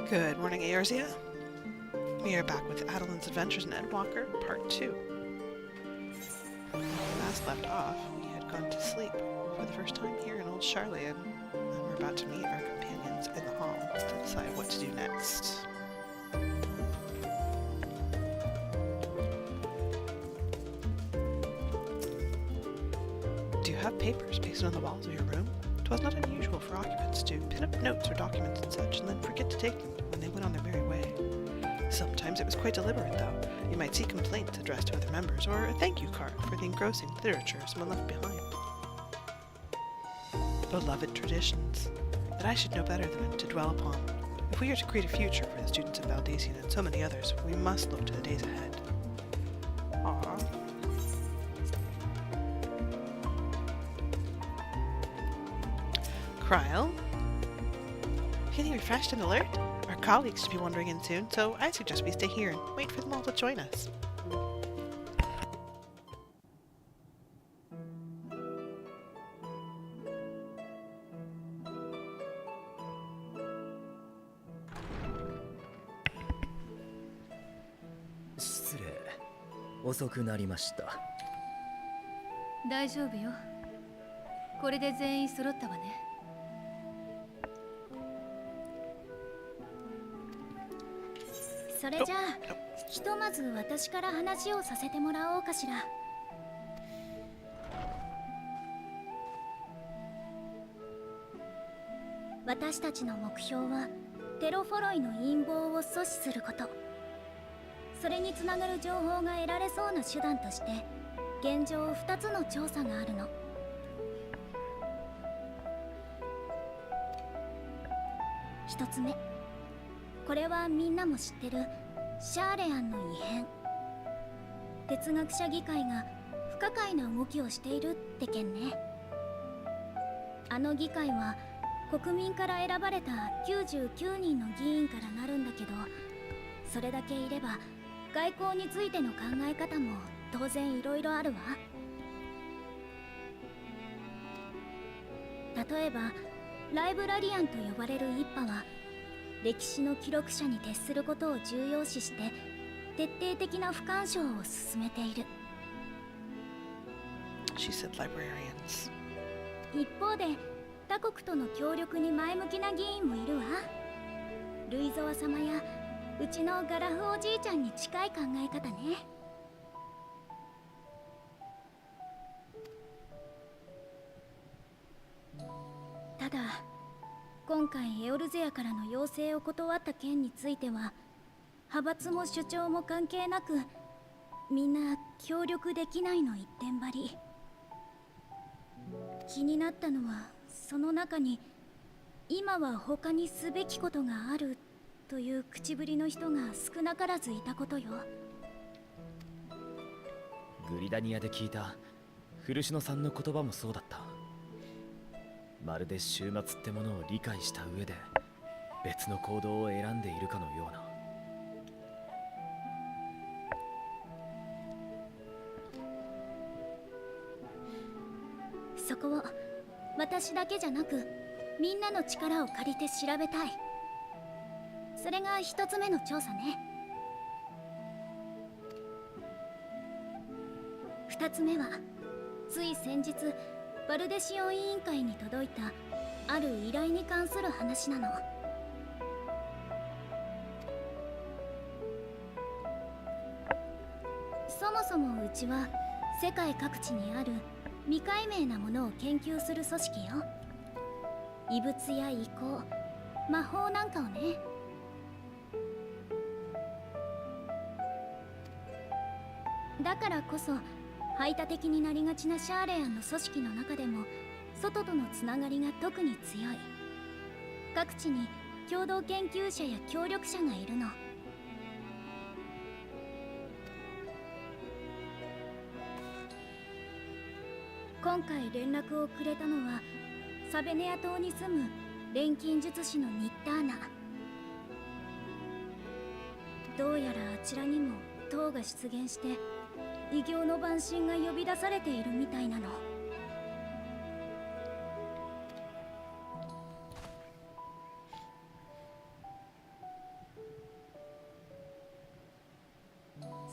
Good morning, Eorzea. We are back with Adelynde's Adventures in Endwalker, Part 2. When we last left off, we had gone to sleep for the first time here in Old Charlian, and we're about to meet our companions in the hall to decide what to do next. Do you have papers pasted on the walls of your room? 'Twas not unusual for occupants to pin up notes or documents and such, and then forget to take them when they went on their merry way. Sometimes it was quite deliberate, though. You might see complaints addressed to other members, or a thank you card for the engrossing literature someone left behind. Beloved traditions, that I should know better than to dwell upon. If we are to create a future for the students of Valdesian and so many others, we must look to the days ahead. Aww. Cryle? Feeling refreshed and alert? Our colleagues should be wandering in soon, so I suggest we stay here and wait for them all to join us.大丈夫よ。これで全員揃ったわね。それじゃあ、ひとまず私から話をさせてもらおうかしら。私たちの目標はテロフォロイの陰謀を阻止すること。それにつながる情報が得られそうな手段として現状2つの調査があるの。1つ目、これはみんなも知ってるシャーレアンの異変。哲学者議会が不可解な動きをしているって件ね。あの議会は国民から選ばれた99人の議員からなるんだけど、それだけいれば外交についての考え方も当然いろいろあるわ。例えばライブラリアンと呼ばれる一派は歴史の記録者に徹することを重要視して徹底的な不干渉を進めている。 She said librarians. 一方で他国との協力に前向きな議員もいるわ。ルイゾワ様やうちのガラフおじいちゃんに近い考え方ね。ただ今回エオルゼアからの要請を断った件については派閥も主張も関係なくみんな協力できないの一点張り。気になったのはその中に今は他にすべきことがあるという口ぶりの人が少なからずいたことよ。グリダニアで聞いた古篠さんの言葉もそうだった。まるで終末ってものを理解した上で別の行動を選んでいるかのような。そこを私だけじゃなくみんなの力を借りて調べたい。それが一つ目の調査ね。二つ目はつい先日バルデシオン委員会に届いたある依頼に関する話なの。そもそもうちは世界各地にある未解明なものを研究する組織よ。異物や異行、魔法なんかをね。だからこそ排他的になりがちなシャーレアンの組織の中でも外とのつながりが特に強い。各地に共同研究者や協力者がいるの。今回連絡をくれたのはサベネア島に住む錬金術師のニッターナ。どうやらあちらにも塔が出現して異形の万神が呼び出されているみたいなの。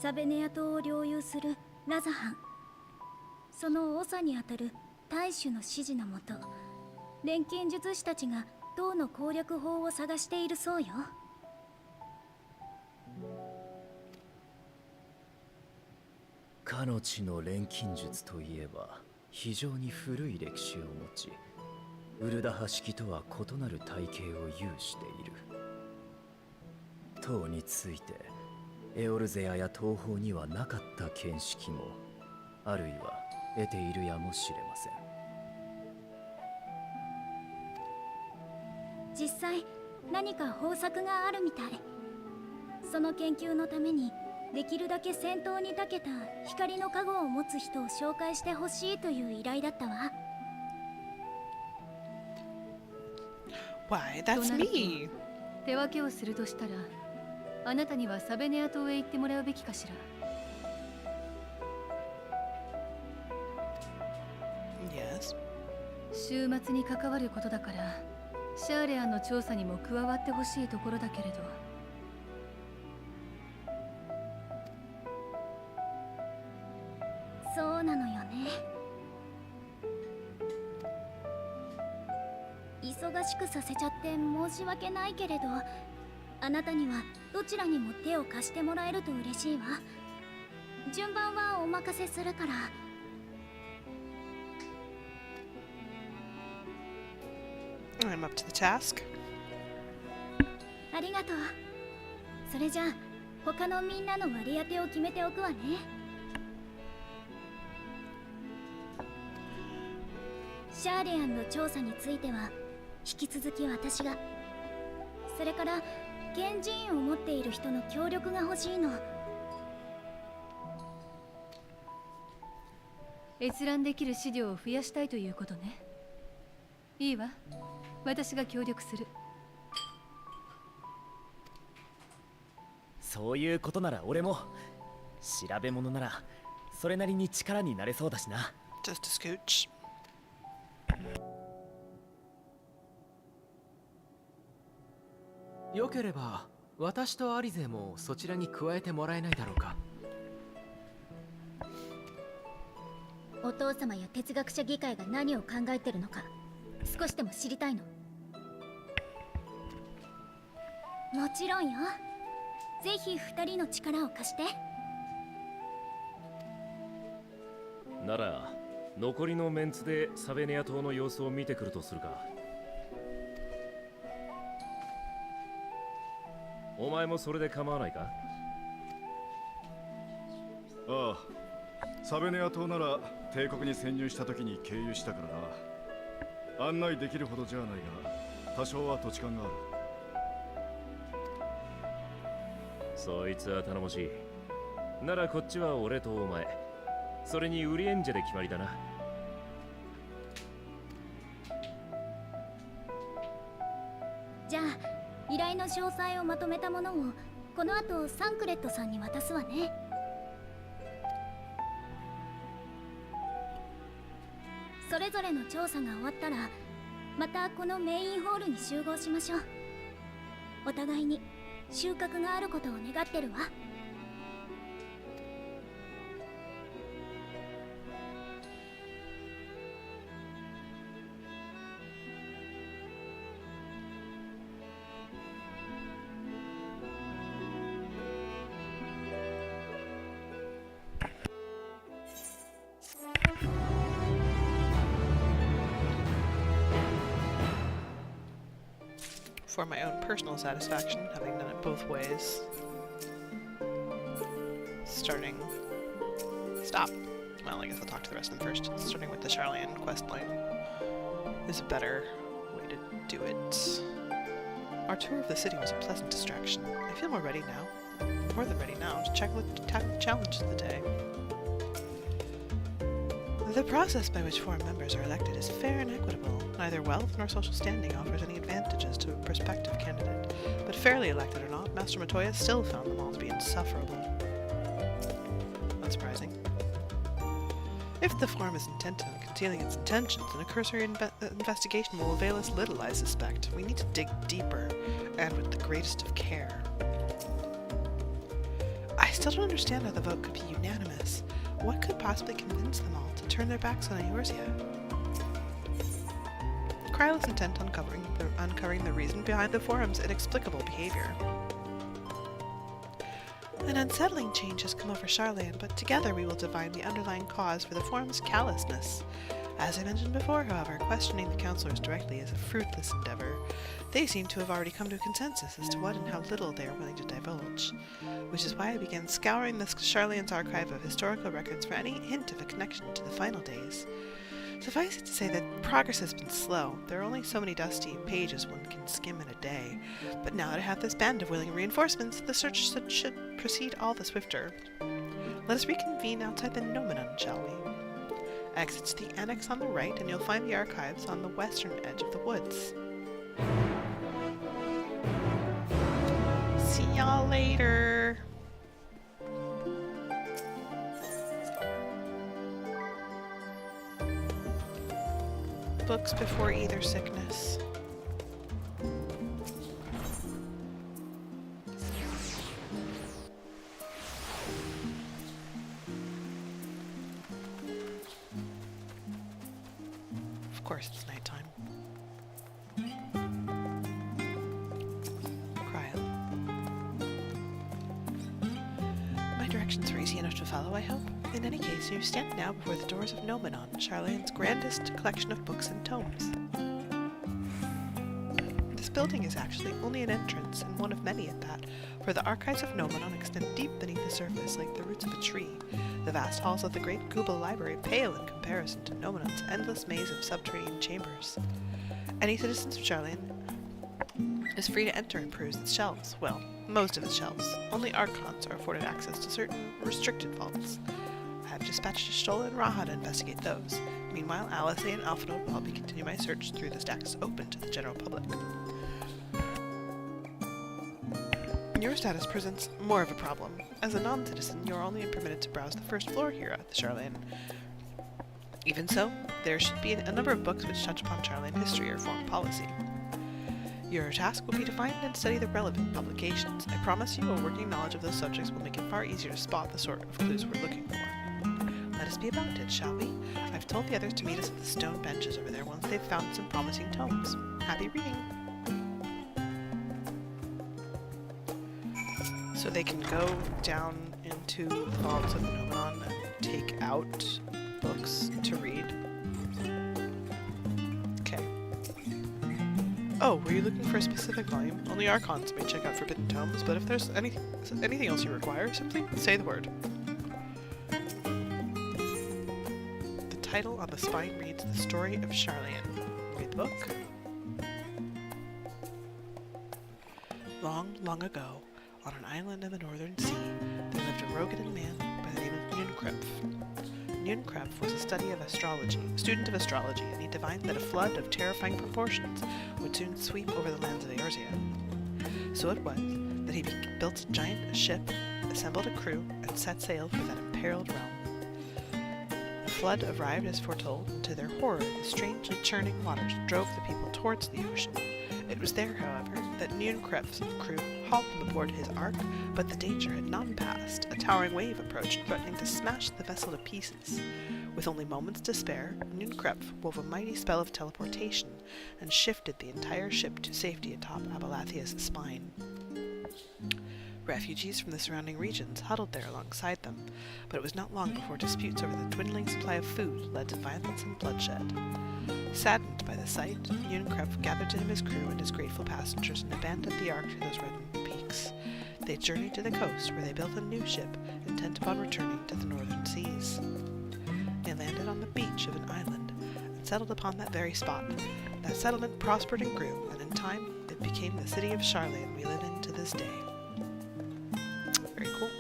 サベネア島を領有するラザハン、その長にあたる大主の指示のもと、錬金術師たちが塔の攻略法を探しているそうよ。かの地の錬金術といえば非常に古い歴史を持ち、ウルダハ式とは異なる体系を有している。塔についてエオルゼアや東方にはなかった見識もあるいは得ているやもしれません。実際何か方策があるみたい。その研究のためにできるだけ戦闘に長けた光の加護を持つ人を紹介してほしいという依頼だったわ。Why, that's me! 手分けをするとしたら、あなたにはサベネア島へ行ってもらうべきかしら。Yes. 週末に関わることだから、シャーレアンの調査にも加わってほしいところだけれど。そうなのよね。忙しくさせちゃって申し訳ないけれど、あなたにはどちらにも手を貸してもらえると嬉しいわ。順番はお任せするから。I'm up to the task. ありがとう。それじゃあ他のみんなの割り当てを決めておくわね。シャーレアンの調査については引き続き私が、それから賢人を持っている人の協力が欲しいの。閲覧できる資料を増やしたいということね。いいわ、私が協力する。そういうことなら俺も。調べ物ならそれなりに力になれそうだしな。 Just a scooch. よければ私とアリゼもそちらに加えてもらえないだろうか。お父様や哲学者議会が何を考えてるのか少しでも知りたいの。もちろんよ。ぜひ2人の力を貸して。なら残りのメンツでサベネア島の様子を見てくるとするか。お前もそれで構わないか。ああ、サベネア島なら帝国に潜入した時に経由したからな。案内できるほどじゃないが多少は土地勘がある。そいつは頼もしい。ならこっちは俺とお前、それにウリエンジェで決まりだな。じゃあ依頼の詳細をまとめたものをこの後サンクレットさんに渡すわね。それぞれの調査が終わったらまたこのメインホールに集合しましょう。お互いに収穫があることを願ってるわ。For my own personal satisfaction, having done it both ways. Stop. Well, I guess I'll talk to the rest of them first. Starting with the Charlian questline is a better way to do it. Our tour of the city was a pleasant distraction. I feel more ready now. More than ready now to tackle the challenges of the day. The process by which foreign members are elected is fair and equitable. Neither wealth nor social standing offers any advantages to a prospective candidate, but fairly elected or not, Master Matoya still found them all to be insufferable. Unsurprising. If the form is intent on concealing its intentions, then a cursory investigation will avail us little, I suspect. We need to dig deeper, and with the greatest of care. I still don't understand how the vote could be unanimous. What could possibly convince them all to turn their backs on Eorzea? Kryl is intent on uncovering the reason behind the forum's inexplicable behavior. An unsettling change has come over Charlayan, but together we will divine the underlying cause for the forum's callousness. As I mentioned before, however, questioning the counselors directly is a fruitless endeavor. They seem to have already come to a consensus as to what and how little they are willing to divulge, which is why I began scouring the Charlayan's archive of historical records for any hint of a connection to the final days. Suffice it to say that progress has been slow. There are only so many dusty pages one can skim in a day, but now that I have this band of willing reinforcements, the search should proceed all the swifter. Let us reconvene outside the Nomenon, shall we? Exit to the annex on the right, and you'll find the archives on the western edge of the woods. See y'all later! Books before either sickness. Of course it's nighttime. Cryo. My directions are easy enough to follow, I hope. In any case, you stand now before the doors of Nomenon, Charlayan's grandest collection of books and tomes. This building is actually only an entrance, and one of many at that, for the archives of Nomenon extend deep beneath the surface like the roots of a tree. The vast halls of the great Gubal library pale in comparison to Nomenon's endless maze of subterranean chambers. Any citizen of Charlayan is free to enter and peruse its shelves. Well, most of its shelves. Only Archons are afforded access to certain restricted vaults. I have dispatched Stola and Raha to investigate those. Meanwhile, Alice and Alphinaud will help me continue my search through the stacks open to the general public. Your status presents more of a problem. As a non-citizen, you are only permitted to browse the first floor here at the Charlayan. Even so, there should be a number of books which touch upon Charlayan history or foreign policy. Your task will be to find and study the relevant publications. I promise you a working knowledge of those subjects will make it far easier to spot the sort of clues we're looking for. Let us be about it, shall we? I've told the others to meet us at the stone benches over there once they've found some promising tomes. Happy reading! So they can go down into the vaults of the Nomenon and take out books to read. Okay. Oh, were you looking for a specific volume? Only Archons may check out forbidden tomes, but if there's anything else you require, simply say the word. The title on the spine reads The Story of Charlayan. Read the book. Long, long ago, on an island in the northern sea, there lived a Rogadan man by the name of Nunkrepf. Nunkrepf was a student of astrology, and he divined that a flood of terrifying proportions would soon sweep over the lands of Eorzea. So it was that he built a giant ship, assembled a crew, and set sail for that imperiled realm. The flood arrived as foretold, and to their horror, the strangely churning waters drove the people towards the ocean. It was there, however, that Nunkrepf's crew hauled them aboard his ark, but the danger had not passed. A towering wave approached, threatening to smash the vessel to pieces. With only moments to spare, Nunkrepf wove a mighty spell of teleportation and shifted the entire ship to safety atop Abelathia's spine. Refugees from the surrounding regions huddled there alongside them, but it was not long before disputes over the dwindling supply of food led to violence and bloodshed. Saddened by the sight, Nunkrepf gathered to him his crew and his grateful passengers and abandoned the ark to those reddened peaks. They journeyed to the coast, where they built a new ship, intent upon returning to the northern seas. They landed on the beach of an island and settled upon that very spot. That settlement prospered and grew, and in time it became the city of Charlayan we live in to this day. Very cool.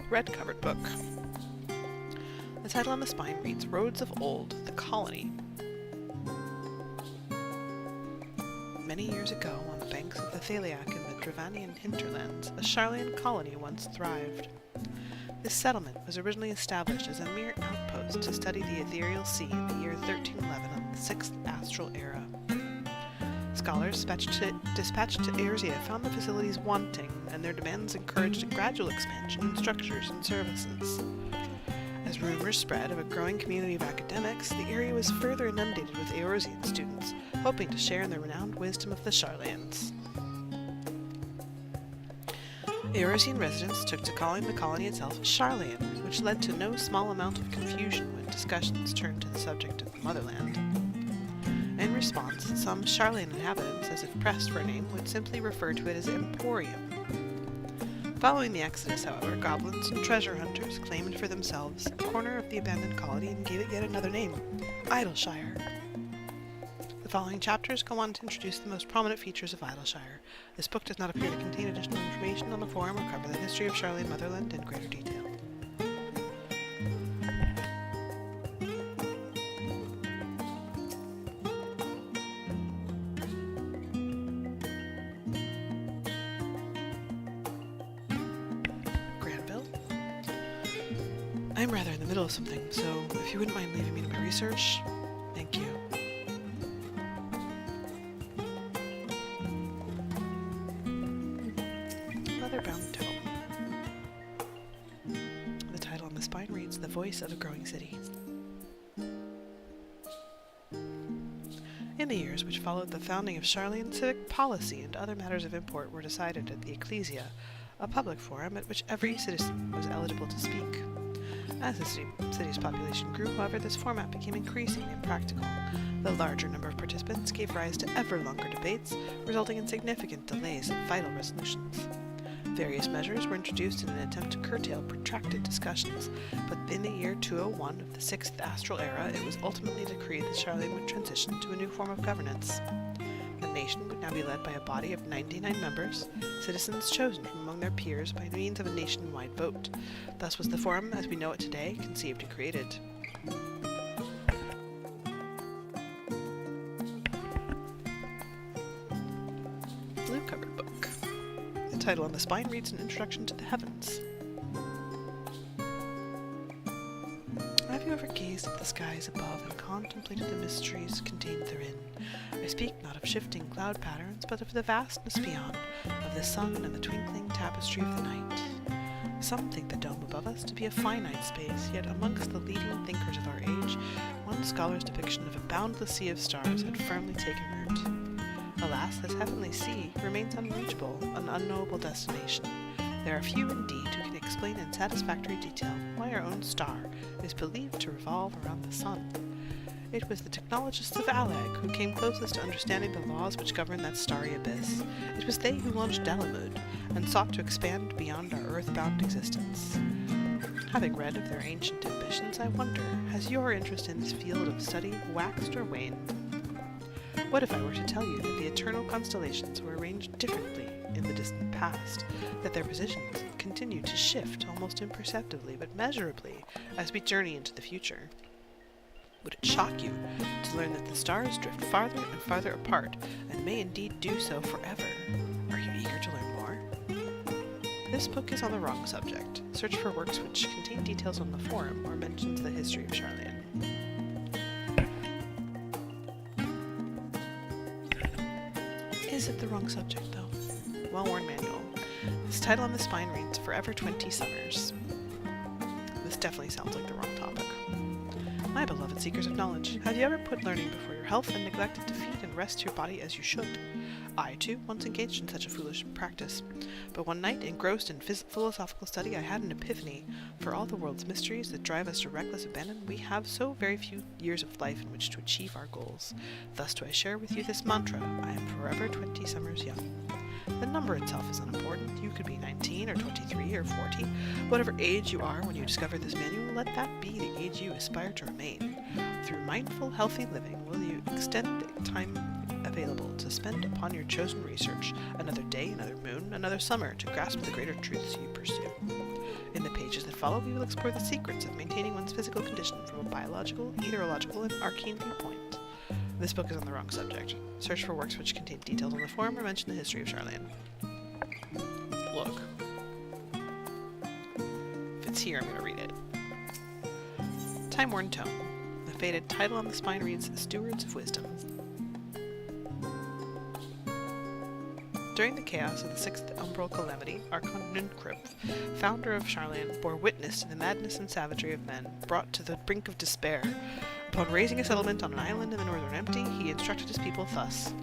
Red-covered book. The title on the spine reads Roads of Old, the Colony. Many years ago, on the banks of the Thaliak in the Dravanian hinterlands, a Charlayan colony once thrived. This settlement was originally established as a mere outpost to study the ethereal sea in the year 1311 of the 6th astral era. Scholars dispatched to Erzea found the facilities wanting, and their demands encouraged a gradual expansion in structures and services. As rumors spread of a growing community of academics, the area was further inundated with Eorzean students, hoping to share in the renowned wisdom of the Sharlayans. Eorzean residents took to calling the colony itself Sharlayan, which led to no small amount of confusion when discussions turned to the subject of the motherland. In response, some Sharlayan inhabitants, as if pressed for a name, would simply refer to it as Emporium. Following the exodus, however, goblins and treasure hunters claimed for themselves a corner of the abandoned colony and gave it yet another name, Idleshire. The following chapters go on to introduce the most prominent features of Idleshire. This book does not appear to contain additional information on the forum or cover the history of Sharlayan Motherland in greater detail. I'm rather in the middle of something, so if you wouldn't mind leaving me to my research, thank you. Leather-bound tome. The title on the spine reads, The Voice of a Growing City. In the years which followed the founding of Sharlayan, civic policy and other matters of import were decided at the Ecclesia, a public forum at which every citizen was eligible to speak. As the city's population grew, however, this format became increasingly impractical. The larger number of participants gave rise to ever longer debates, resulting in significant delays in vital resolutions. Various measures were introduced in an attempt to curtail protracted discussions, but in the year 201 of the 6th astral era, it was ultimately decreed that Sharlayan would transition to a new form of governance. The nation would now be led by a body of 99 members, citizens chosen from among their peers by means of a nationwide vote. Thus was the forum, as we know it today, conceived and created. Blue cover book. The title on the spine reads An Introduction to the Heavens. Have you ever gazed at the skies above and contemplated the mysteries contained therein? I speak not of shifting cloud patterns, but of the vastness beyond, of the sun and the twinkling tapestry of the night. Some think the dome above us to be a finite space, yet amongst the leading thinkers of our age, one scholar's depiction of a boundless sea of stars had firmly taken root. Alas, this heavenly sea remains unreachable, an unknowable destination. There are few indeed who can explain in satisfactory detail why our own star is believed to revolve around the sun. It was the technologists of Alag who came closest to understanding the laws which govern that starry abyss. It was they who launched Dalamud and sought to expand beyond our earthbound existence. Having read of their ancient ambitions, I wonder, has your interest in this field of study waxed or waned? What if I were to tell you that the eternal constellations were arranged differently in the distant past, that their positions continue to shift almost imperceptibly but measurably as we journey into the future? Would it shock you to learn that the stars drift farther and farther apart, and may indeed do so forever? Are you eager to learn more? This book is on the wrong subject. Search for works which contain details on the forum or mentions the history of Sharlayan. Is it the wrong subject, though? Well-worn manual. This title on the spine reads Forever 20 Summers. This definitely sounds like the wrong topic. My beloved seekers of knowledge, have you ever put learning before your health and neglected to feed and rest your body as you should? I, too, once engaged in such a foolish practice. But one night, engrossed in philosophical study, I had an epiphany. For all the world's mysteries that drive us to reckless abandon, we have so very few years of life in which to achieve our goals. Thus do I share with you this mantra, I am forever 20 summers young. The number itself is unimportant. You could be 19 or 23 or 40. Whatever age you are when you discover this manual, let that be the age you aspire to remain. Through mindful, healthy living, will you extend the time available to spend upon your chosen research, another day, another moon, another summer, to grasp the greater truths you pursue. In the pages that follow, we will explore the secrets of maintaining one's physical condition from a biological, meteorological, and arcane viewpoint. This book is on the wrong subject. Search for works which contain details on the forum or mention the history of Sharlayan. Look. If it's here, I'm going to read it. Time-worn tome. The faded title on the spine reads, Stewards of Wisdom. During the chaos of the Sixth Umbral Calamity, Archon Nunkrip, founder of Sharlayan, bore witness to the madness and savagery of men, brought to the brink of despair. Upon raising a settlement on an island in the northern empty, he instructed his people thus.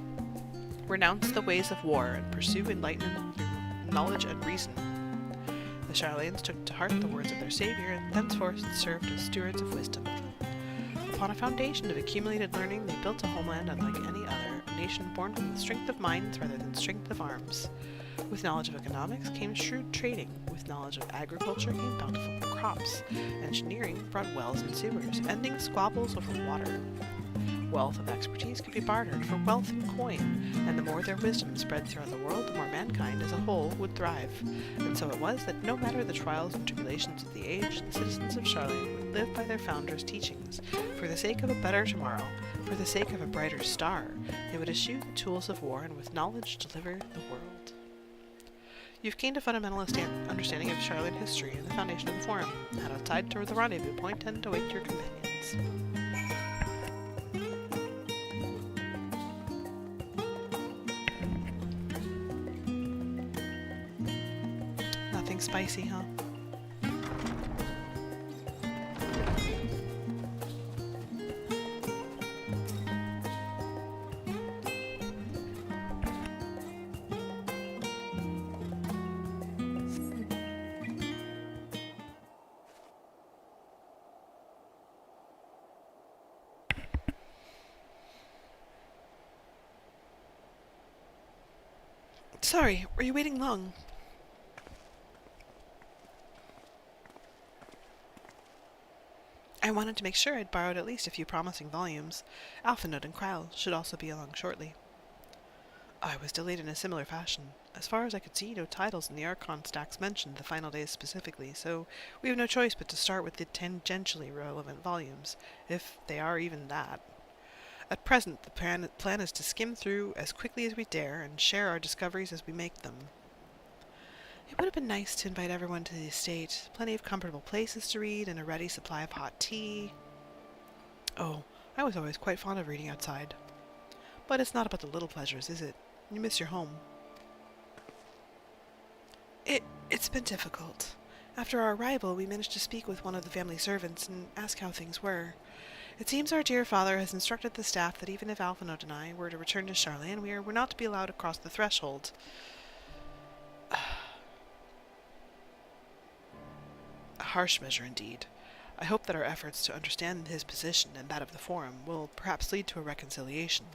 Renounce the ways of war and pursue enlightenment through knowledge and reason. The Sharlayans took to heart the words of their savior and thenceforth served as stewards of wisdom. Upon a foundation of accumulated learning, they built a homeland unlike any other, a nation born from the strength of minds rather than strength of arms. With knowledge of economics came shrewd trading. With knowledge of agriculture came bountiful crops. Engineering brought wells and sewers, ending squabbles over water. Wealth of expertise could be bartered for wealth and coin, and the more their wisdom spread throughout the world, the more mankind as a whole would thrive. And so it was that no matter the trials and tribulations of the age, the citizens of Sharlayan would live by their founders' teachings. For the sake of a better tomorrow, for the sake of a brighter star, they would eschew the tools of war and with knowledge deliver the world. You've gained a fundamental understanding of Sharlayan history and the foundation of the Forum. Head outside toward the rendezvous point and await your companions. Nothing spicy, huh? Sorry, were you waiting long? I wanted to make sure I'd borrowed at least a few promising volumes. Alphanote and Kryle should also be along shortly. I was delayed in a similar fashion. As far as I could see, no titles in the Archon stacks mentioned the final days specifically, so we have no choice but to start with the tangentially relevant volumes, if they are even that. At present, the plan is to skim through as quickly as we dare and share our discoveries as we make them. It would have been nice to invite everyone to the estate. Plenty of comfortable places to read and a ready supply of hot tea. Oh, I was always quite fond of reading outside. But it's not about the little pleasures, is it? You miss your home. It's been difficult. After our arrival, we managed to speak with one of the family servants and ask how things were. It seems our dear father has instructed the staff that even if Alphanote and I were to return to Sharlayan, we were not to be allowed across the threshold. A harsh measure indeed. I hope that our efforts to understand his position and that of the Forum will perhaps lead to a reconciliation.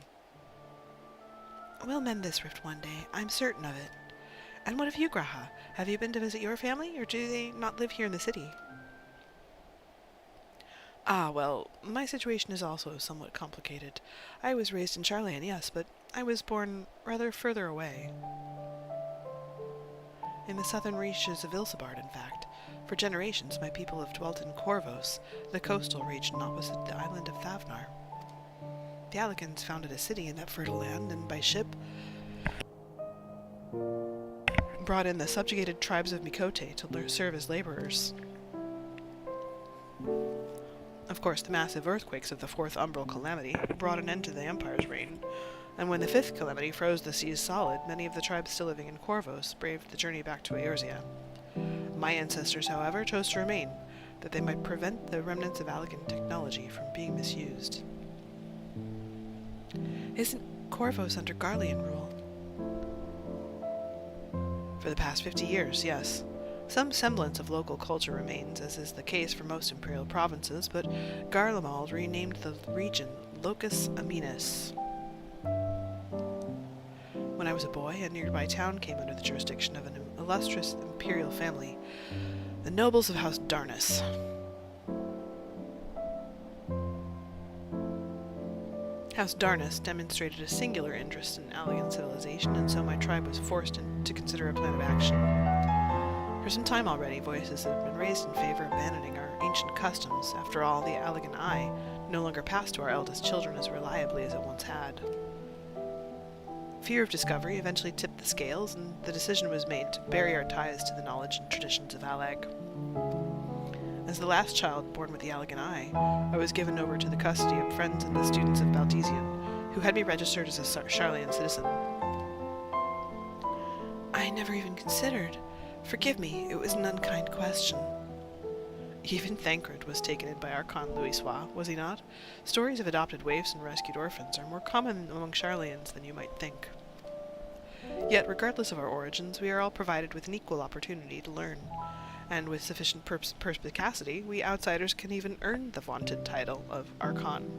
We'll mend this rift one day, I'm certain of it. And what of you, Graha? Have you been to visit your family, or do they not live here in the city? Ah, well, my situation is also somewhat complicated. I was raised in Sharlayan, yes, but I was born rather further away. In the southern reaches of Ilsabard, in fact. For generations, my people have dwelt in Corvos, the coastal region opposite the island of Thavnar. The Aligans founded a city in that fertile land, and by ship brought in the subjugated tribes of Mikote to serve as laborers. Of course, the massive earthquakes of the Fourth Umbral Calamity brought an end to the Empire's reign, and when the Fifth Calamity froze the seas solid, many of the tribes still living in Corvos braved the journey back to Eorzea. My ancestors, however, chose to remain, that they might prevent the remnants of Allegan technology from being misused. Isn't Corvos under Garlean rule? For the past 50 years, yes. Some semblance of local culture remains, as is the case for most imperial provinces, but Garlemald renamed the region Locus Aminus. When I was a boy, a nearby town came under the jurisdiction of an illustrious imperial family, the nobles of House Darnus. House Darnus demonstrated a singular interest in Allegan civilization, and so my tribe was forced to consider a plan of action. For some time already, voices have been raised in favor of abandoning our ancient customs. After all, the Allegan eye no longer passed to our eldest children as reliably as it once had. Fear of discovery eventually tipped the scales, and the decision was made to bury our ties to the knowledge and traditions of Allag. As the last child born with the Elegant Eye, I was given over to the custody of friends and the students of Baltesian, who had me registered as a Charlian citizen. I never even considered. Forgive me, it was an unkind question. Even Thancred was taken in by Archon Louisois, was he not? Stories of adopted waifs and rescued orphans are more common among Charlians than you might think. Yet, regardless of our origins, we are all provided with an equal opportunity to learn. And with sufficient perspicacity, we outsiders can even earn the vaunted title of Archon.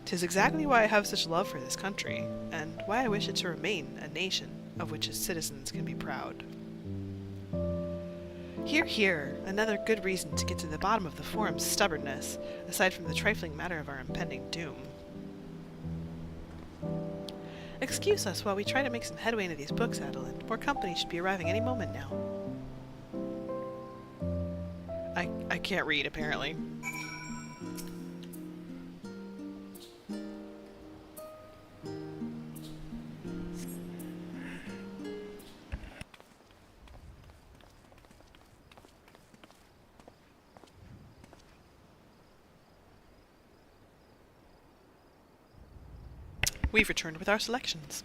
'Tis exactly why I have such love for this country, and why I wish it to remain a nation of which its citizens can be proud. Hear, hear! Another good reason to get to the bottom of the Forum's stubbornness, aside from the trifling matter of our impending doom. Excuse us while we try to make some headway into these books, Adelynde. More company should be arriving any moment now. I can't read, apparently. We've returned with our selections.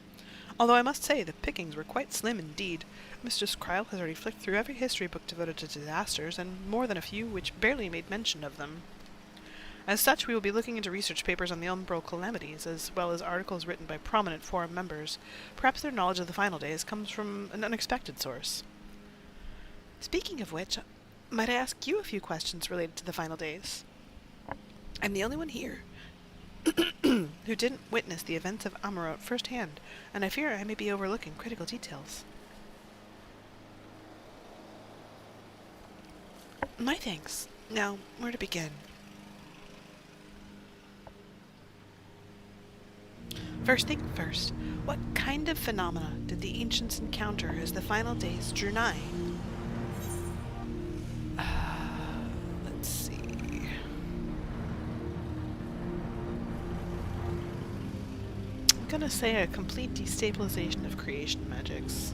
Although I must say the pickings were quite slim indeed. Mistress Kryle has already flicked through every history book devoted to disasters, and more than a few which barely made mention of them. As such, we will be looking into research papers on the Umbral calamities, as well as articles written by prominent Forum members. Perhaps their knowledge of the final days comes from an unexpected source. Speaking of which, might I ask you a few questions related to the final days? I'm the only one here who didn't witness the events of Amarot firsthand, and I fear I may be overlooking critical details. My thanks. Now, where to begin? First thing first, what kind of phenomena did the ancients encounter as the final days drew nigh? Let's see. I'm gonna say a complete destabilization of creation magics.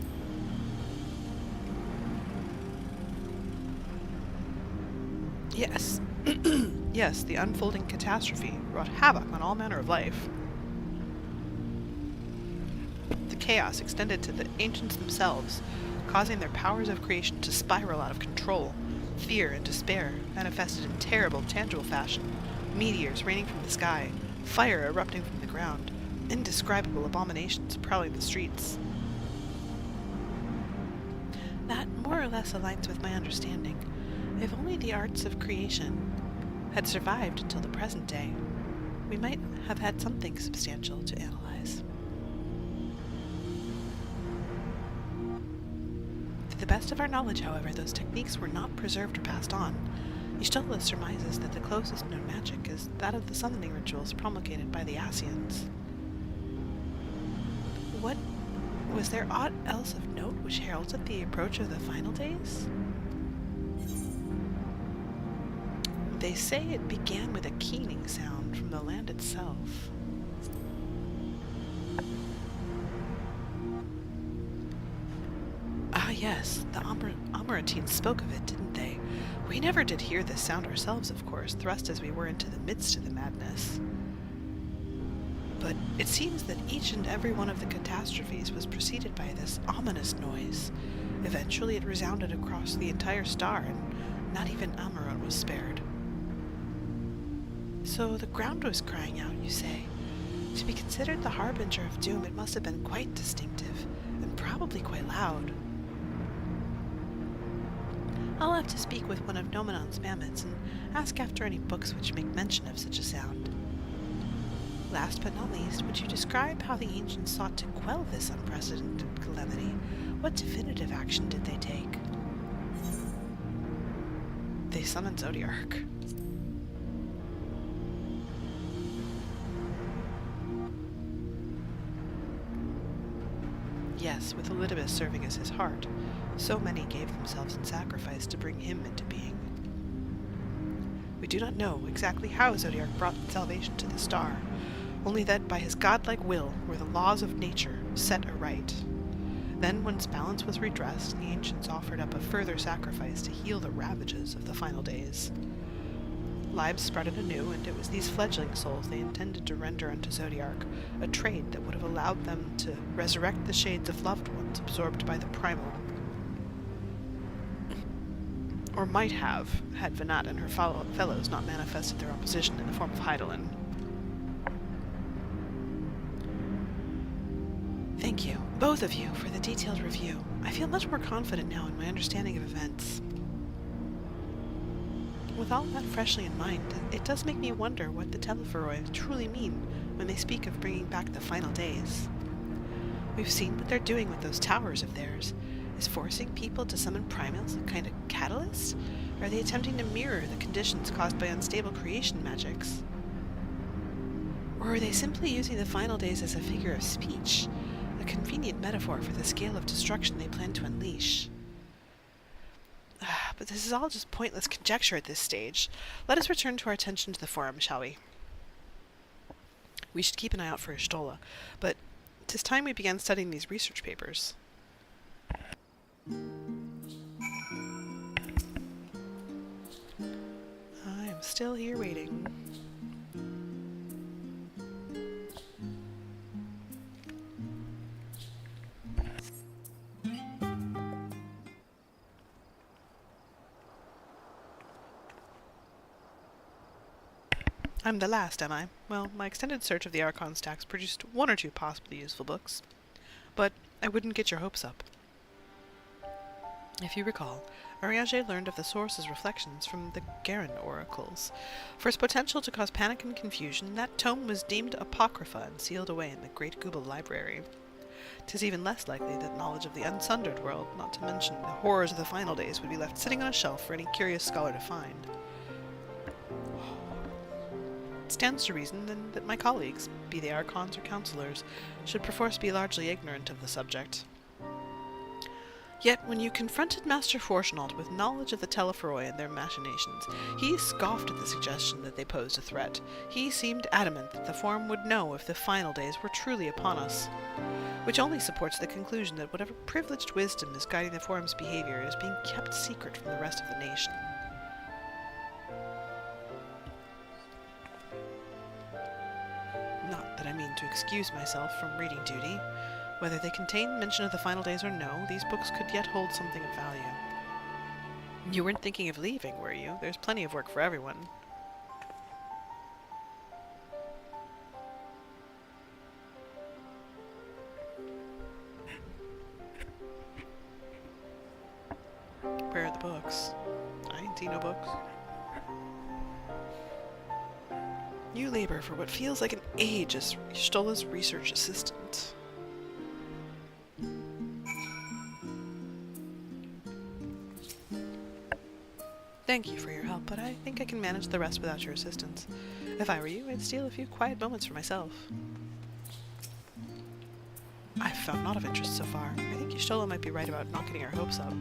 Yes. Yes, the unfolding catastrophe wrought havoc on all manner of life. The chaos extended to the ancients themselves, causing their powers of creation to spiral out of control. Fear and despair manifested in terrible, tangible fashion. Meteors raining from the sky, fire erupting from the ground, indescribable abominations prowling the streets. That more or less aligns with my understanding. If only the arts of creation had survived until the present day, we might have had something substantial to analyze. To the best of our knowledge, however, those techniques were not preserved or passed on. Y'shtola surmises that the closest known magic is that of the summoning rituals promulgated by the Asians. What was there aught else of note which heralded the approach of the final days? They say it began with a keening sound from the land itself. Ah yes, the Amarantines spoke of it, didn't they? We never did hear this sound ourselves, of course, thrust as we were into the midst of the madness. But it seems that each and every one of the catastrophes was preceded by this ominous noise. Eventually it resounded across the entire star, and not even Amarant was spared. So the ground was crying out, you say? To be considered the harbinger of doom, it must have been quite distinctive, and probably quite loud. I'll have to speak with one of Nomenon's mammoths and ask after any books which make mention of such a sound. Last but not least, would you describe how the ancients sought to quell this unprecedented calamity? What definitive action did they take? They summoned Zodiark. Yes, with Elidibus serving as his heart, so many gave themselves in sacrifice to bring him into being. We do not know exactly how Zodiark brought salvation to the star, only that by his godlike will were the laws of nature set aright. Then, once balance was redressed, the ancients offered up a further sacrifice to heal the ravages of the final days. Lives sprouted anew, and it was these fledgling souls they intended to render unto Zodiark, a trade that would have allowed them to resurrect the shades of loved ones absorbed by the primal. Or might have, had Venat and her fellows not manifested their opposition in the form of Adelynde. Thank you, both of you, for the detailed review. I feel much more confident now in my understanding of events. With all that freshly in mind, it does make me wonder what the Telephoroi truly mean when they speak of bringing back the final days. We've seen what they're doing with those towers of theirs. Is forcing people to summon primals a kind of catalyst? Or are they attempting to mirror the conditions caused by unstable creation magics? Or are they simply using the final days as a figure of speech? A convenient metaphor for the scale of destruction they plan to unleash. But this is all just pointless conjecture at this stage. Let us return to our attention to the forum, shall we? We should keep an eye out for Y'shtola, but 'tis time we began studying these research papers. I am still here waiting. I'm the last, am I? Well, my extended search of the Archon stacks produced one or two possibly useful books, but I wouldn't get your hopes up. If you recall, Ariage learned of the source's reflections from the Garen oracles. For its potential to cause panic and confusion, that tome was deemed apocrypha and sealed away in the Great Google Library. 'Tis even less likely that knowledge of the unsundered world, not to mention the horrors of the final days, would be left sitting on a shelf for any curious scholar to find. It stands to reason, then, that my colleagues, be they archons or counselors, should perforce be largely ignorant of the subject. Yet, when you confronted Master Fortunald with knowledge of the Telephoroi and their machinations, he scoffed at the suggestion that they posed a threat. He seemed adamant that the Forum would know if the final days were truly upon us, which only supports the conclusion that whatever privileged wisdom is guiding the Forum's behavior is being kept secret from the rest of the nation. Not that I mean to excuse myself from reading duty. Whether they contain mention of the final days or no, these books could yet hold something of value. You weren't thinking of leaving, were you? There's plenty of work for everyone. Where are the books? I ain't seen no books. You labor for what feels like an age as Y'shtola's research assistant. Thank you for your help, but I think I can manage the rest without your assistance. If I were you, I'd steal a few quiet moments for myself. I've found naught of interest so far. I think Y'shtola might be right about not getting our hopes up.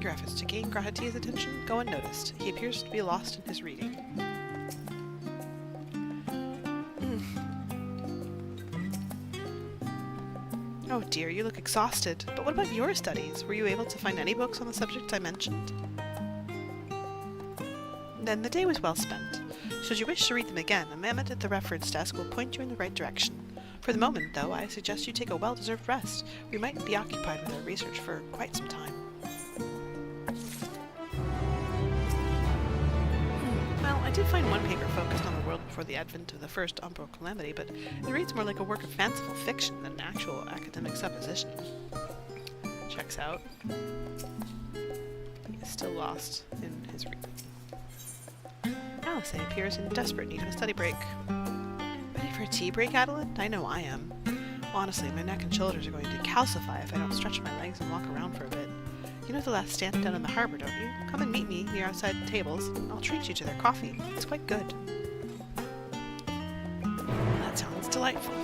Your efforts to gain Grahati's attention go unnoticed. He appears to be lost in his reading. Oh dear, you look exhausted. But what about your studies? Were you able to find any books on the subjects I mentioned? Then the day was well spent. Should you wish to read them again, a mammoth at the reference desk will point you in the right direction. For the moment, though, I suggest you take a well-deserved rest. We might be occupied with our research for quite some time. Well, I did find one paper focused on the world before the advent of the first Umbral Calamity, but it reads more like a work of fanciful fiction than actual academic supposition. Checks out. He is still lost in his reading. Alice appears in desperate need of a study break. Ready for a tea break, Adelynde? I know I am. Honestly, my neck and shoulders are going to calcify if I don't stretch my legs and walk around for a bit. You know the last stand down in the harbor, don't you? Come and meet me near outside the tables. I'll treat you to their coffee. It's quite good. That sounds delightful.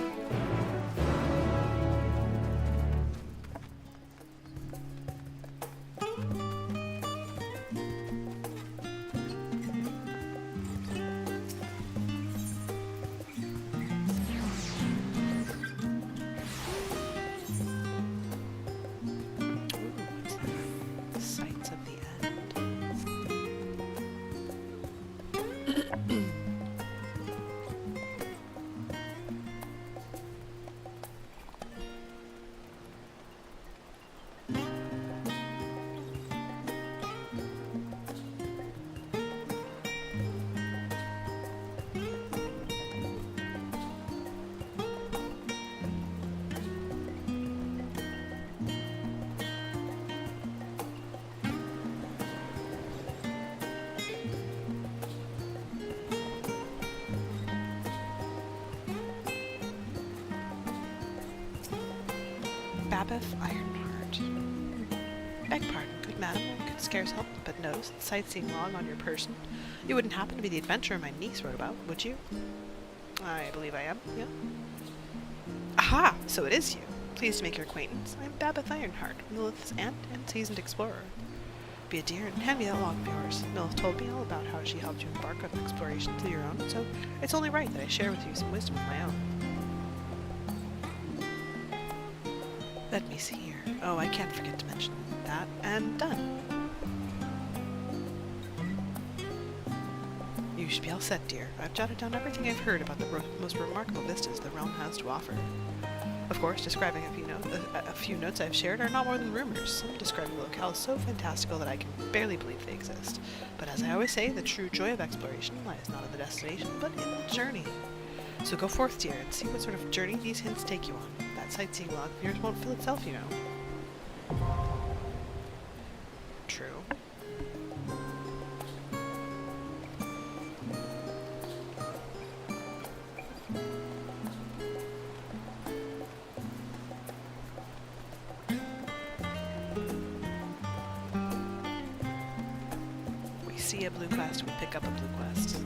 Babeth Ironheart. Beg pardon, good madam, I could scarce help but notice the sightseeing log on your person. You wouldn't happen to be the adventurer my niece wrote about, would you? I believe I am, yeah. Aha! So it is you. Pleased to make your acquaintance. I'm Babeth Ironheart, Lilith's aunt and seasoned explorer. Be a dear and hand me that log of yours. Lilith told me all about how she helped you embark on explorations of your own, so it's only right that I share with you some wisdom of my own. Let me see here. Oh, I can't forget to mention that, and done. You should be all set, dear. I've jotted down everything I've heard about the most remarkable vistas the realm has to offer. Of course, describing a few notes I've shared are not more than rumors, some describing the locales so fantastical that I can barely believe they exist. But as I always say, the true joy of exploration lies not in the destination, but in the journey. So go forth, dear, and see what sort of journey these hints take you on. That sightseeing log of yours won't fill itself, you know. True. We see a blue quest, we pick up a blue quest.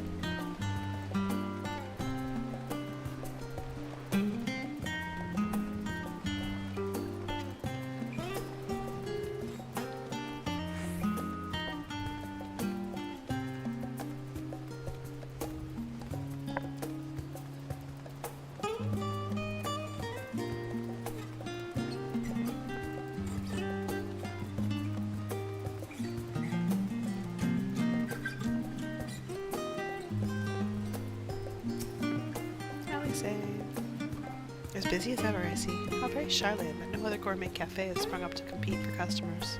As busy as ever, I see. How very shyly, but no other gourmet cafe has sprung up to compete for customers.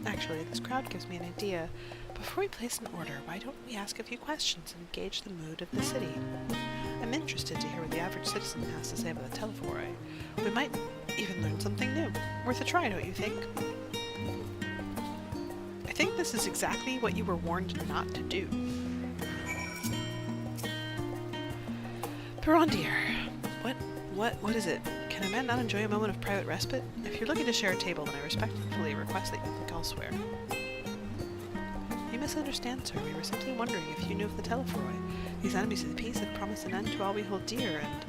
Actually, this crowd gives me an idea. Before we place an order, why don't we ask a few questions and gauge the mood of the city? I'm interested to hear what the average citizen has to say about the Telephore. We might even learn something new. Worth a try, don't you think? I think this is exactly what you were warned not to do. Perron, dear. What is it? Can a man not enjoy a moment of private respite? If you're looking to share a table, then I respectfully request that you look elsewhere. You misunderstand, sir. We were simply wondering if you knew of the Telephore. These enemies of the peace have promised an end to all we hold dear, and...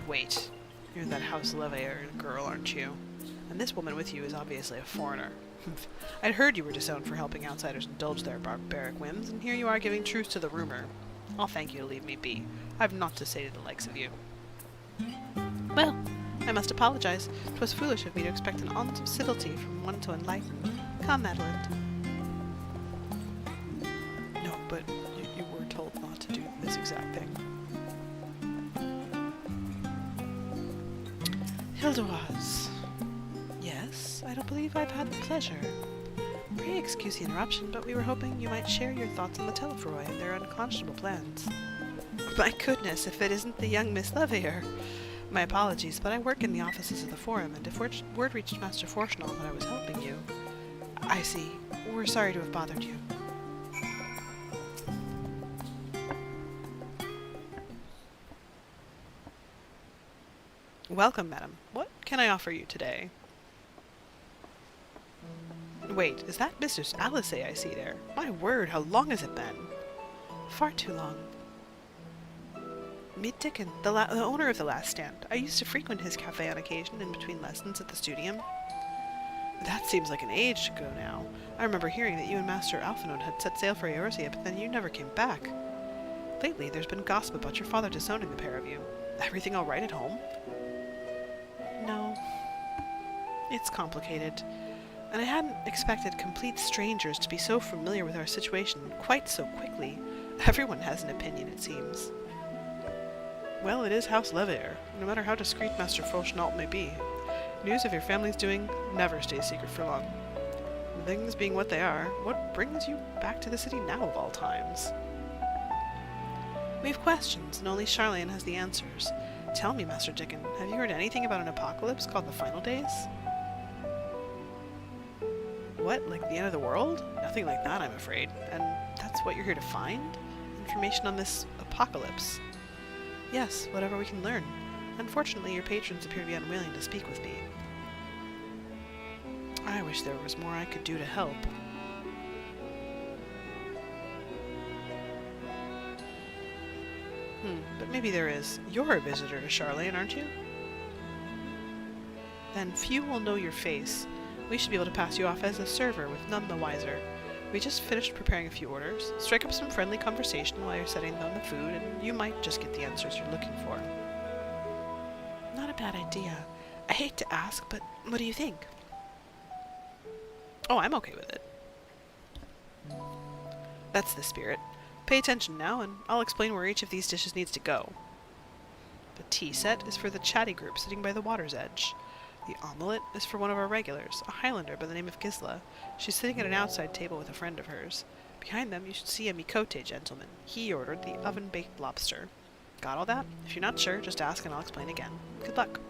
Wait. You're that House Leveilleur girl, aren't you? And this woman with you is obviously a foreigner. I'd heard you were disowned for helping outsiders indulge their barbaric whims, and here you are giving truth to the rumor. I'll thank you to leave me be. I've naught to say to the likes of you. Well, I must apologize. 'Twas foolish of me to expect an ounce of civility from one so enlightened. Come, Adelynde. No, but you were told not to do this exact thing. Hildewoz. Yes, I don't believe I've had the pleasure. Pray excuse the interruption, but we were hoping you might share your thoughts on the Telephore and their unconscionable plans. My goodness, if it isn't the young Miss Leveilleur! My apologies, but I work in the offices of the Forum, and if word reached Master Forchenal that I was helping you... I see. We're sorry to have bothered you. Welcome, madam. What can I offer you today? Wait, is that Mistress Alice I see there? My word, how long has it been? Far too long. Meet Dickon, the owner of the Last Stand. I used to frequent his cafe on occasion in between lessons at the studium. That seems like an age ago now. I remember hearing that you and Master Alphinaud had set sail for Eorzea, but then you never came back. Lately, there's been gossip about your father disowning the pair of you. Everything all right at home? No. It's complicated. And I hadn't expected complete strangers to be so familiar with our situation quite so quickly. Everyone has an opinion, it seems. Well, it is House Leveilleur, no matter how discreet Master Forchenal may be. News of your family's doing never stays secret for long. Things being what they are, what brings you back to the city now of all times? We have questions, and only Charlene has the answers. Tell me, Master Dickon, have you heard anything about an apocalypse called the Final Days? What, like the end of the world? Nothing like that, I'm afraid. And that's what you're here to find? Information on this apocalypse? Yes, whatever we can learn. Unfortunately, your patrons appear to be unwilling to speak with me. I wish there was more I could do to help. But maybe there is. You're a visitor to Charlene, aren't you? Then few will know your face. We should be able to pass you off as a server with none the wiser. We just finished preparing a few orders. Strike up some friendly conversation while you're setting down the food, and you might just get the answers you're looking for. Not a bad idea. I hate to ask, but what do you think? Oh, I'm okay with it. That's the spirit. Pay attention now, and I'll explain where each of these dishes needs to go. The tea set is for the chatty group sitting by the water's edge. The omelette is for one of our regulars, a Highlander by the name of Gisla. She's sitting at an outside table with a friend of hers. Behind them, you should see a Mikote gentleman. He ordered the oven-baked lobster. Got all that? If you're not sure, just ask and I'll explain again. Good luck.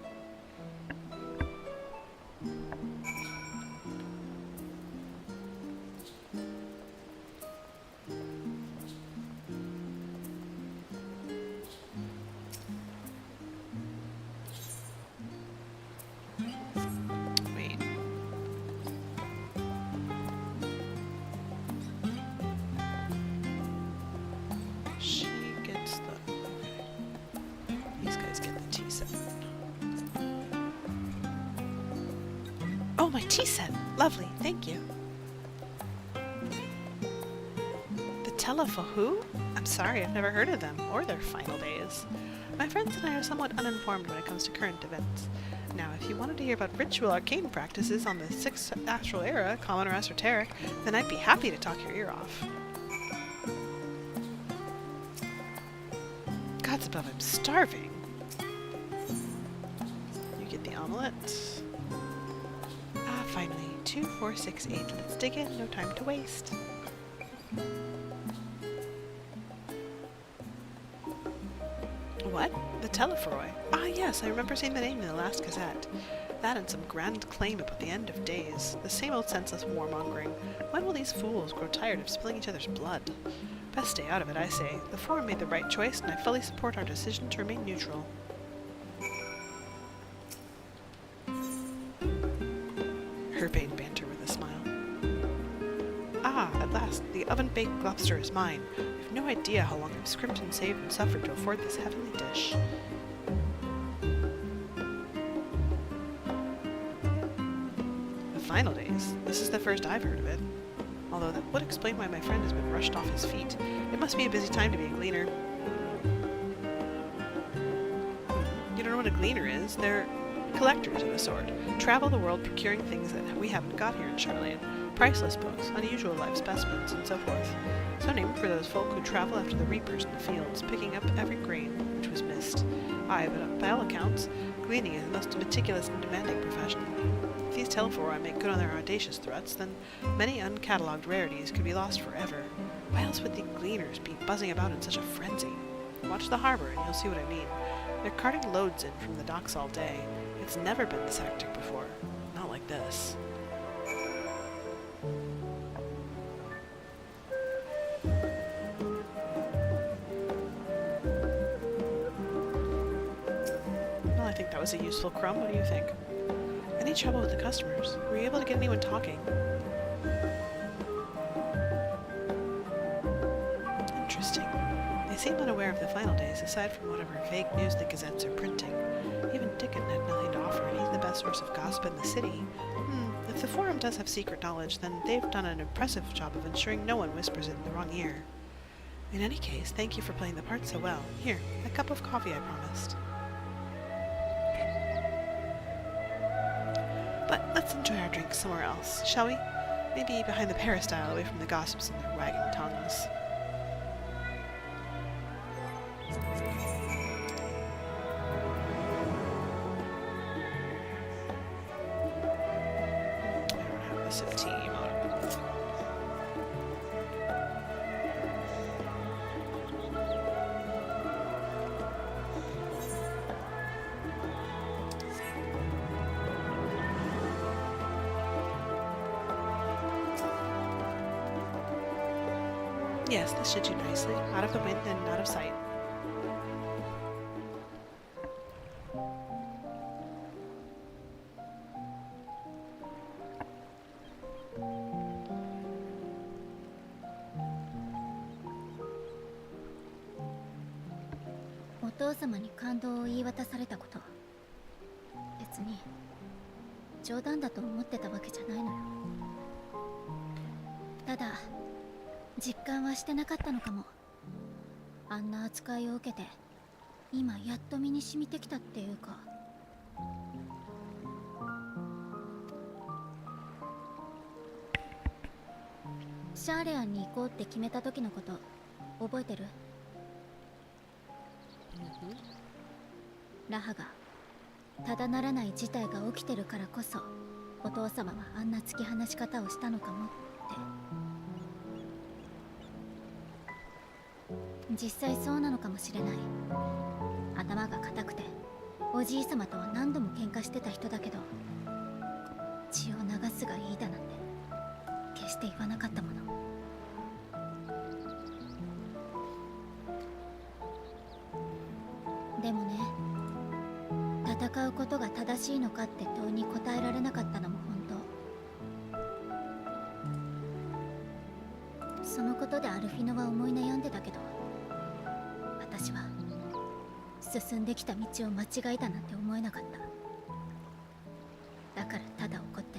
Oh, my tea set! Lovely, thank you. The Telefo who? I'm sorry, I've never heard of them, or their final days. My friends and I are somewhat uninformed when it comes to current events. Now, if you wanted to hear about ritual arcane practices on the 6th Astral Era, common or esoteric, then I'd be happy to talk your ear off. Gods above, I'm starving. You get the omelette. Ah, finally. 2, 4, 6, 8. Let's dig in. No time to waste. What? The Telefroy. Ah, yes, I remember seeing the name in the last Gazette. That and some grand claim about the end of days. The same old senseless warmongering. When will these fools grow tired of spilling each other's blood? Best stay out of it, I say. The Forum made the right choice, and I fully support our decision to remain neutral. Urbane banter with a smile. Ah, at last, the oven-baked lobster is mine. You've no idea how long I've scrimped and saved and suffered to afford this heavenly dish. The final days. This is the first I've heard of it. Although that would explain why my friend has been rushed off his feet. It must be a busy time to be a gleaner. You don't know what a gleaner is? They're collectors of a sort. Travel the world procuring things that we haven't got here in Charlene. Priceless books, unusual life specimens, and so forth. So named for those folk who travel after the reapers in the fields, picking up every grain which was missed. Aye, but by all accounts, gleaning is the most meticulous and demanding profession. If these Telefora make good on their audacious threats, then many uncatalogued rarities could be lost forever. Why else would the gleaners be buzzing about in such a frenzy? Watch the harbor and you'll see what I mean. They're carting loads in from the docks all day. It's never been this hectic before. Not like this. Well, I think that was a useful crumb. What do you think? Any trouble with the customers? Were you able to get anyone talking? Interesting. They seem unaware of the final days, aside from whatever vague news the gazettes are printing. Even Dickon had nothing to offer, and he's the best source of gossip in the city. If the Forum does have secret knowledge, then they've done an impressive job of ensuring no one whispers it in the wrong ear. In any case, thank you for playing the part so well. Here, a cup of coffee I promised. But let's enjoy our drinks somewhere else, shall we? Maybe behind the peristyle, away from the gossips and their wagging tongues. Yes, this should do nicely. Out of the wind and out of sight. 父様に感動を言い渡されたこと、別に冗談だと思ってたわけじゃないのよ。ただ実感はしてなかったのかも。あんな扱いを受けて今やっと身に染みてきたっていうか。シャーレアンに行こうって決めた時のこと覚えてる？ラハがただならない事態が起きてるからこそお父様はあんな突き放し方をしたのかもって。実際そうなのかもしれない。頭が固くておじい様とは何度も喧嘩してた人だけど、血を流すがいいだなんて決して言わなかったもの。でもね、戦うことが正しいのかって問いに答えられなかったのも本当。そのことでアルフィノは思い悩んでたけど、私は進んできた道を間違えたなんて思えなかった。だからただ怒って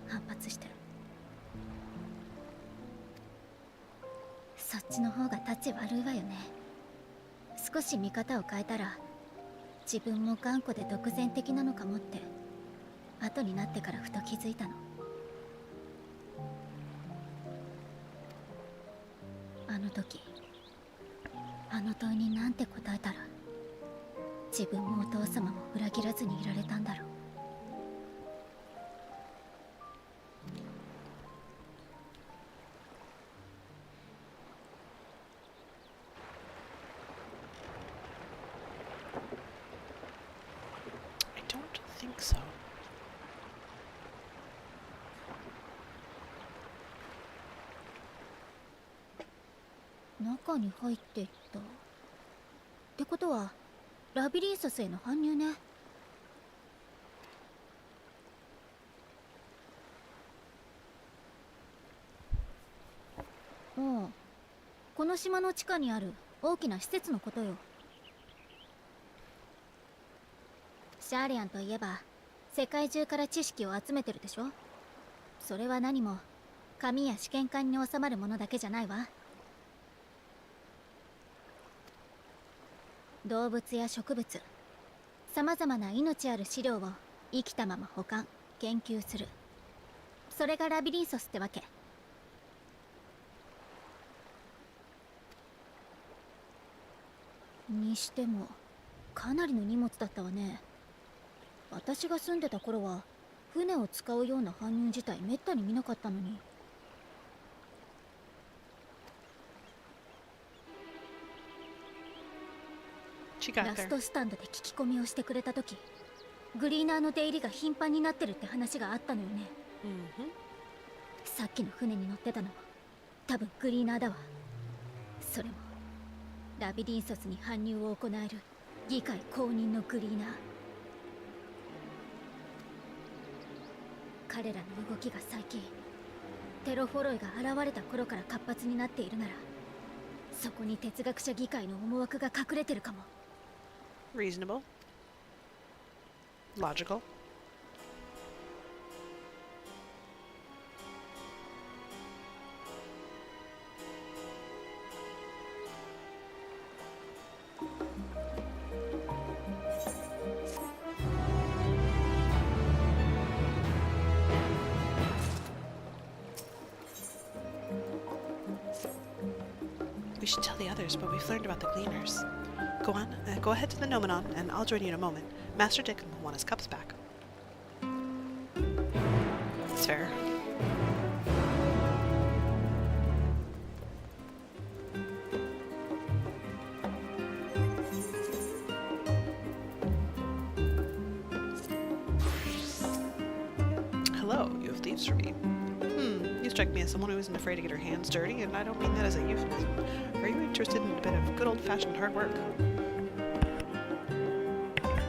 反発してる。そっちの方が立ち悪いわよね。少し見方を変えたら自分も頑固で独善的なのかもって後になってからふと気づいたの。あの時あの問いになんて答えたら自分もお父様も裏切らずにいられたんだろう。So. 中に入っていったってことはラビリンソスへの搬入ね。おう、この島の地下にある大きな施設のことよ。シャーレアンといえば世界中から知識を集めてるでしょ。それは何も紙や試験管に収まるものだけじゃないわ。動物や植物、さまざまな命ある資料を生きたまま保管研究する、それがラビリンソスってわけ。にしてもかなりの荷物だったわね。私が住んでた頃は船を使うような搬入自体めったに見なかったのに。ラストスタンドで聞き込みをしてくれた時、グリーナーの出入りが頻繁になってるって話があったのよね。さっきの船に乗ってたのも多分グリーナーだわ。それもラビリンソスに搬入を行える議会公認のグリーナー。彼らの動きが最近テロフォロイが現れた頃から活発になっているなら、そこに哲学者議会の思惑が隠れてるかも。Reasonable. Logical. We should tell the others what we've learned about the Gleaners. Go on, go ahead to the Nomenon, and I'll join you in a moment. Master Dick will want his cups back. It's fair. Hello, you have leaves for me. You strike me as someone who isn't afraid to get her hands dirty, and I don't mean that as a euphemism. Are you interested in a bit of good old-fashioned hard work?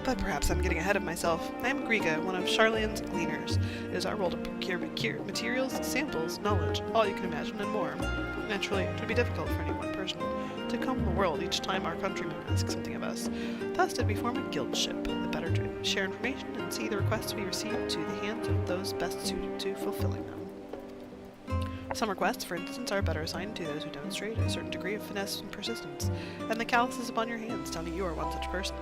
But perhaps I'm getting ahead of myself. I am Griga, one of Charlene's gleaners. It is our role to procure materials, samples, knowledge, all you can imagine, and more. Naturally, it would be difficult for any one person to comb the world each time our countrymen ask something of us. Thus did we form a guild ship, the better to share information and see the requests we receive to the hands of those best suited to fulfilling them. Some requests, for instance, are better assigned to those who demonstrate a certain degree of finesse and persistence, and the calluses upon your hands tell me you are one such person.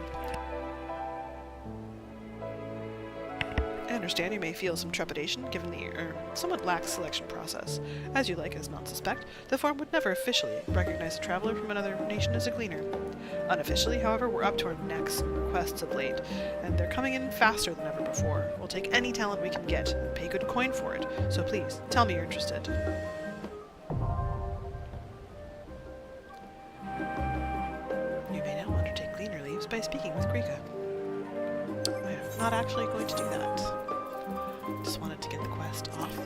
I understand you may feel some trepidation given the somewhat lax selection process. As you like as not suspect, the form would never officially recognize a traveler from another nation as a gleaner. Unofficially, however, we're up to our necks in requests of late, and they're coming in faster than ever before. We'll take any talent we can get and pay good coin for it, so please, tell me you're interested. You may now undertake gleaner leaves by speaking with Griga. I'm not actually going to do that. Just wanted to get the quest off the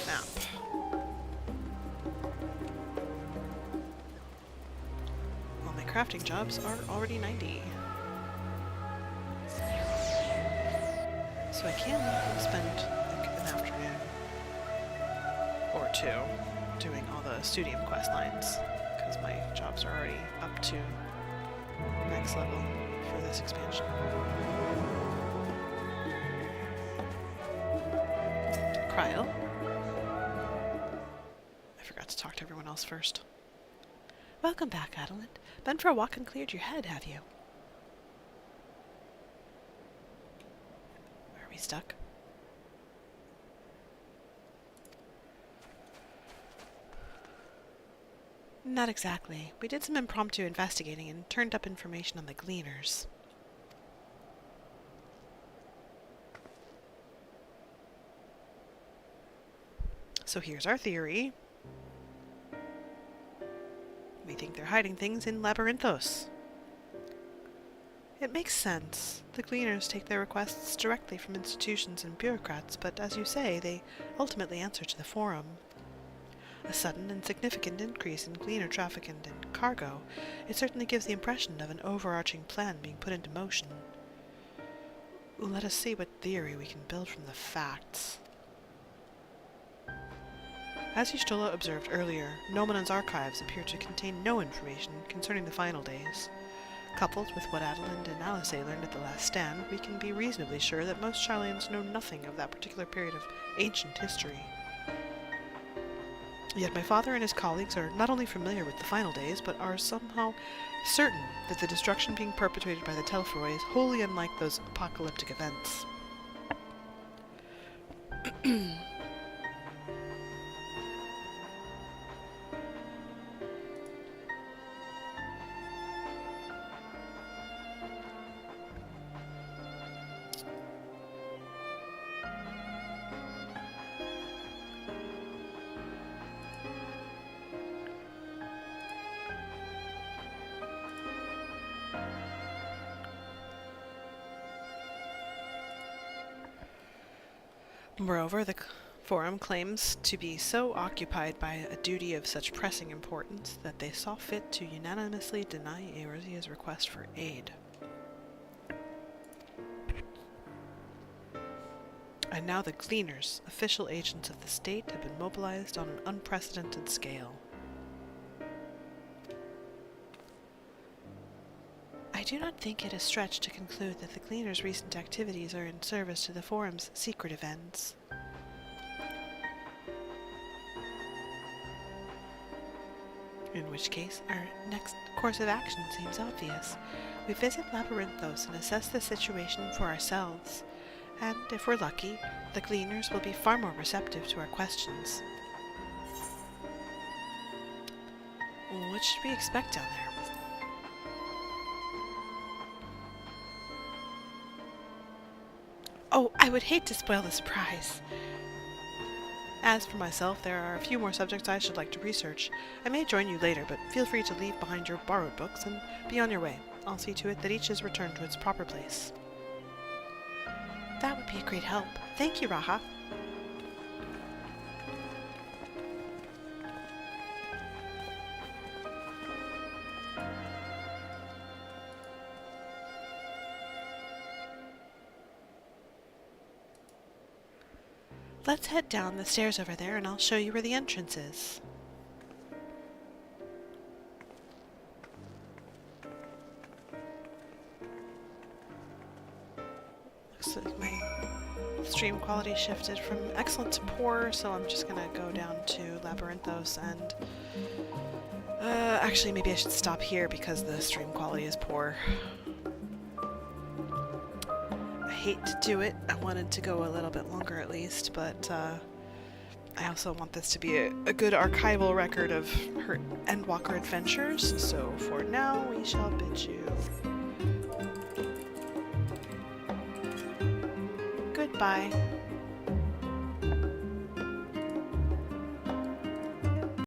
map. Well, my crafting jobs are already 90. So I can spend like an afternoon or two doing all the studium quest lines, because my jobs are already up to max level for this expansion. Cryo. I forgot to talk to everyone else first. Welcome back, Adelynde. Been for a walk and cleared your head, have you? Are we stuck? Not exactly. We did some impromptu investigating and turned up information on the gleaners. So here's our theory. We think they're hiding things in Labyrinthos. It makes sense. The gleaners take their requests directly from institutions and bureaucrats, but as you say, they ultimately answer to the Forum. A sudden and significant increase in gleaner traffic and in cargo, it certainly gives the impression of an overarching plan being put into motion. Let us see what theory we can build from the facts. As Y'shtola observed earlier, Nomanon's archives appear to contain no information concerning the final days. Coupled with what Adelynde and Alice learned at the last stand, we can be reasonably sure that most Charlians know nothing of that particular period of ancient history. Yet my father and his colleagues are not only familiar with the final days, but are somehow certain that the destruction being perpetrated by the Telfroi is wholly unlike those apocalyptic events. Moreover, the Forum claims to be so occupied by a duty of such pressing importance that they saw fit to unanimously deny Eorzea's request for aid. And now the Gleaners, official agents of the state, have been mobilized on an unprecedented scale. I do not think it a stretch to conclude that the Gleaners' recent activities are in service to the Forum's secretive ends. In which case, our next course of action seems obvious. We visit Labyrinthos and assess the situation for ourselves, and if we're lucky, the Gleaners will be far more receptive to our questions. What should we expect down there? Oh, I would hate to spoil the surprise. As for myself, there are a few more subjects I should like to research. I may join you later, but feel free to leave behind your borrowed books and be on your way. I'll see to it that each is returned to its proper place. That would be a great help. Thank you, Raha. Let's head down the stairs over there and I'll show you where the entrance is. Looks like my stream quality shifted from excellent to poor, so I'm just gonna go down to Labyrinthos and... actually, maybe I should stop here because the stream quality is poor. I hate to do it. I wanted to go a little bit longer at least, but I also want this to be a good archival record of her Endwalker adventures, so for now we shall bid you goodbye.